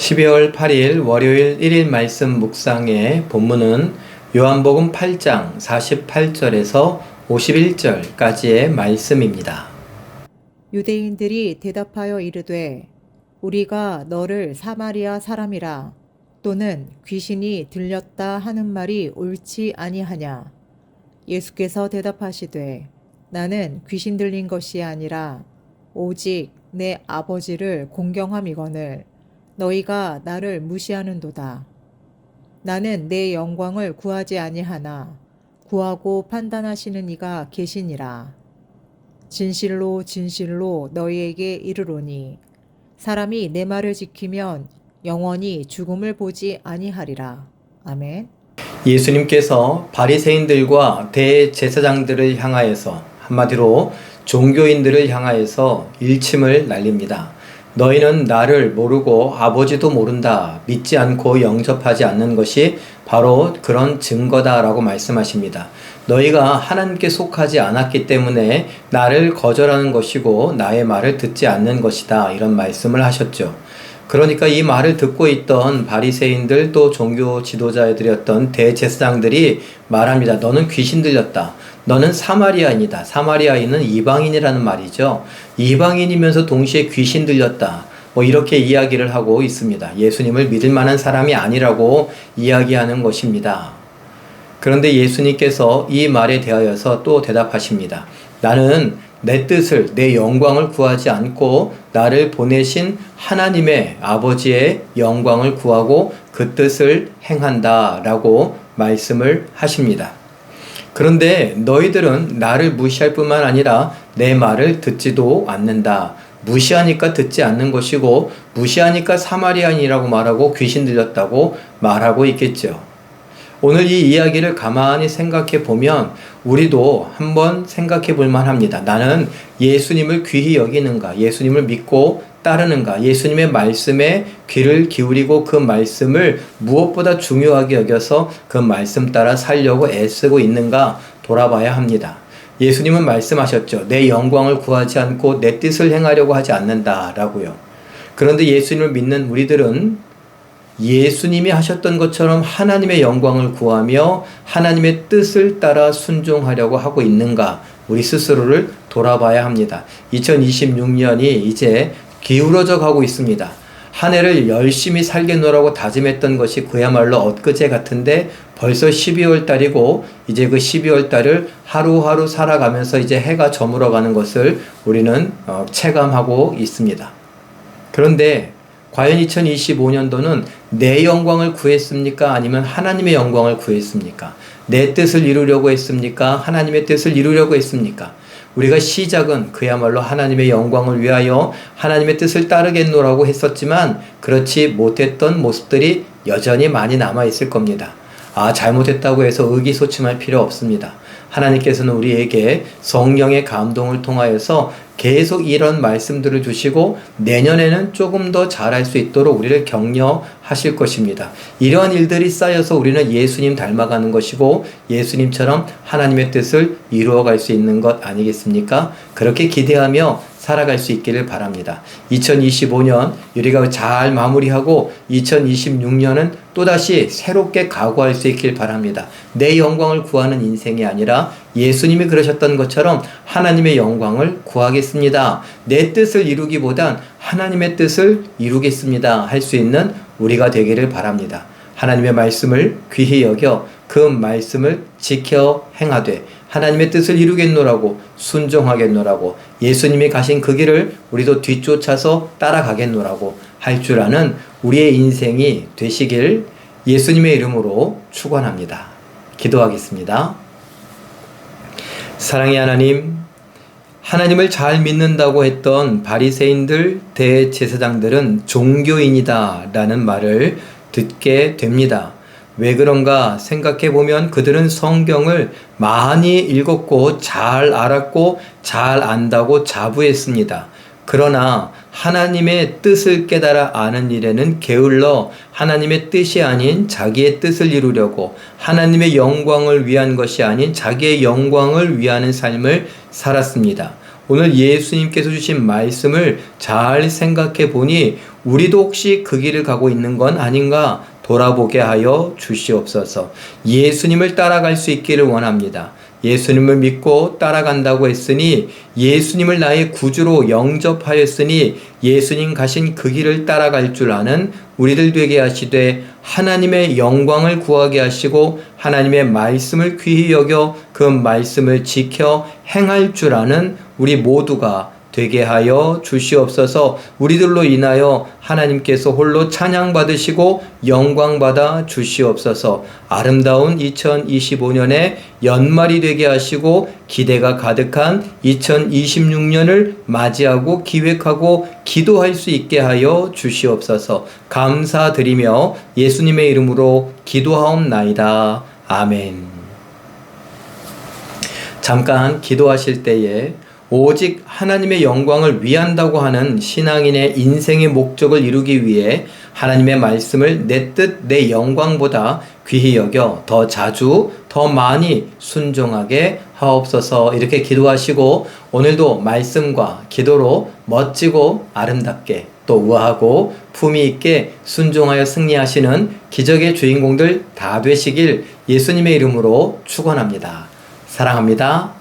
12월 8일 월요일 1일 말씀 묵상의 본문은 요한복음 8장 48절에서 51절까지의 말씀입니다. 유대인들이 대답하여 이르되 우리가 너를 사마리아 사람이라 또는 귀신이 들렸다 하는 말이 옳지 아니하냐. 예수께서 대답하시되 나는 귀신 들린 것이 아니라 오직 내 아버지를 공경함이거늘 너희가 나를 무시하는도다. 나는 내 영광을 구하지 아니하나 구하고 판단하시는 이가 계시니라. 진실로 진실로 너희에게 이르노니 사람이 내 말을 지키면 영원히 죽음을 보지 아니하리라. 아멘. 예수님께서 바리새인들과 대제사장들을 향하여서 한마디로 종교인들을 향하여서 일침을 날립니다. 너희는 나를 모르고 아버지도 모른다. 믿지 않고 영접하지 않는 것이 바로 그런 증거다라고 말씀하십니다. 너희가 하나님께 속하지 않았기 때문에 나를 거절하는 것이고 나의 말을 듣지 않는 것이다. 이런 말씀을 하셨죠. 그러니까 이 말을 듣고 있던 바리새인들 또 종교 지도자들이었던 대제사장들이 말합니다. 너는 귀신 들렸다. 너는 사마리아인이다. 사마리아인은 이방인이라는 말이죠. 이방인이면서 동시에 귀신 들렸다. 이렇게 이야기를 하고 있습니다. 예수님을 믿을 만한 사람이 아니라고 이야기하는 것입니다. 그런데 예수님께서 이 말에 대하여서 또 대답하십니다. 나는 내 뜻을, 내 영광을 구하지 않고 나를 보내신 하나님의 아버지의 영광을 구하고 그 뜻을 행한다 라고 말씀을 하십니다. 그런데 너희들은 나를 무시할 뿐만 아니라 내 말을 듣지도 않는다. 무시하니까 듣지 않는 것이고 무시하니까 사마리아인이라고 말하고 귀신 들렸다고 말하고 있겠죠. 오늘 이 이야기를 가만히 생각해 보면 우리도 한번 생각해 볼 만합니다. 나는 예수님을 귀히 여기는가? 예수님을 믿고 따르는가? 예수님의 말씀에 귀를 기울이고 그 말씀을 무엇보다 중요하게 여겨서 그 말씀 따라 살려고 애쓰고 있는가 돌아봐야 합니다. 예수님은 말씀하셨죠. 내 영광을 구하지 않고 내 뜻을 행하려고 하지 않는다라고요. 그런데 예수님을 믿는 우리들은 예수님이 하셨던 것처럼 하나님의 영광을 구하며 하나님의 뜻을 따라 순종하려고 하고 있는가? 우리 스스로를 돌아봐야 합니다. 2026년이 이제 기울어져 가고 있습니다. 한 해를 열심히 살겠노라고 다짐했던 것이 그야말로 엊그제 같은데 벌써 12월 달이고 이제 그 12월 달을 하루하루 살아가면서 이제 해가 저물어가는 것을 우리는 체감하고 있습니다. 그런데 과연 2025년도는 내 영광을 구했습니까? 아니면 하나님의 영광을 구했습니까? 내 뜻을 이루려고 했습니까? 하나님의 뜻을 이루려고 했습니까? 우리가 시작은 그야말로 하나님의 영광을 위하여 하나님의 뜻을 따르겠노라고 했었지만 그렇지 못했던 모습들이 여전히 많이 남아있을 겁니다. 잘못했다고 해서 의기소침할 필요 없습니다. 하나님께서는 우리에게 성령의 감동을 통하여서 계속 이런 말씀들을 주시고 내년에는 조금 더 잘할 수 있도록 우리를 격려하실 것입니다. 이러한 일들이 쌓여서 우리는 예수님 닮아가는 것이고 예수님처럼 하나님의 뜻을 이루어갈 수 있는 것 아니겠습니까? 그렇게 기대하며 살아갈 수 있기를 바랍니다. 2025년 우리가 잘 마무리하고 2026년은 또다시 새롭게 각오할 수 있길 바랍니다. 내 영광을 구하는 인생이 아니라 예수님이 그러셨던 것처럼 하나님의 영광을 구하겠습니다. 내 뜻을 이루기보단 하나님의 뜻을 이루겠습니다. 할 수 있는 우리가 되기를 바랍니다. 하나님의 말씀을 귀히 여겨 그 말씀을 지켜 행하되 하나님의 뜻을 이루겠노라고 순종하겠노라고 예수님이 가신 그 길을 우리도 뒤쫓아서 따라가겠노라고 할 줄 아는 우리의 인생이 되시길 예수님의 이름으로 축원합니다. 기도하겠습니다. 사랑의 하나님, 하나님을 잘 믿는다고 했던 바리새인들, 대제사장들은 종교인이다 라는 말을 듣게 됩니다. 왜 그런가 생각해보면 그들은 성경을 많이 읽었고 잘 알았고 잘 안다고 자부했습니다. 그러나 하나님의 뜻을 깨달아 아는 일에는 게을러 하나님의 뜻이 아닌 자기의 뜻을 이루려고 하나님의 영광을 위한 것이 아닌 자기의 영광을 위하는 삶을 살았습니다. 오늘 예수님께서 주신 말씀을 잘 생각해 보니 우리도 혹시 그 길을 가고 있는 건 아닌가 돌아보게 하여 주시옵소서. 예수님을 따라갈 수 있기를 원합니다. 예수님을 믿고 따라간다고 했으니, 예수님을 나의 구주로 영접하였으니 예수님 가신 그 길을 따라갈 줄 아는 우리들 되게 하시되, 하나님의 영광을 구하게 하시고 하나님의 말씀을 귀히 여겨 그 말씀을 지켜 행할 줄 아는 우리 모두가 되게 하여 주시옵소서. 우리들로 인하여 하나님께서 홀로 찬양받으시고 영광받아 주시옵소서. 아름다운 2025년의 연말이 되게 하시고 기대가 가득한 2026년을 맞이하고 기획하고 기도할 수 있게 하여 주시옵소서. 감사드리며 예수님의 이름으로 기도하옵나이다. 아멘. 잠깐 기도하실 때에 오직 하나님의 영광을 위한다고 하는 신앙인의 인생의 목적을 이루기 위해 하나님의 말씀을 내 뜻, 내 영광보다 귀히 여겨 더 자주, 더 많이 순종하게 하옵소서. 이렇게 기도하시고 오늘도 말씀과 기도로 멋지고 아름답게 또 우아하고 품위 있게 순종하여 승리하시는 기적의 주인공들 다 되시길 예수님의 이름으로 축원합니다. 사랑합니다.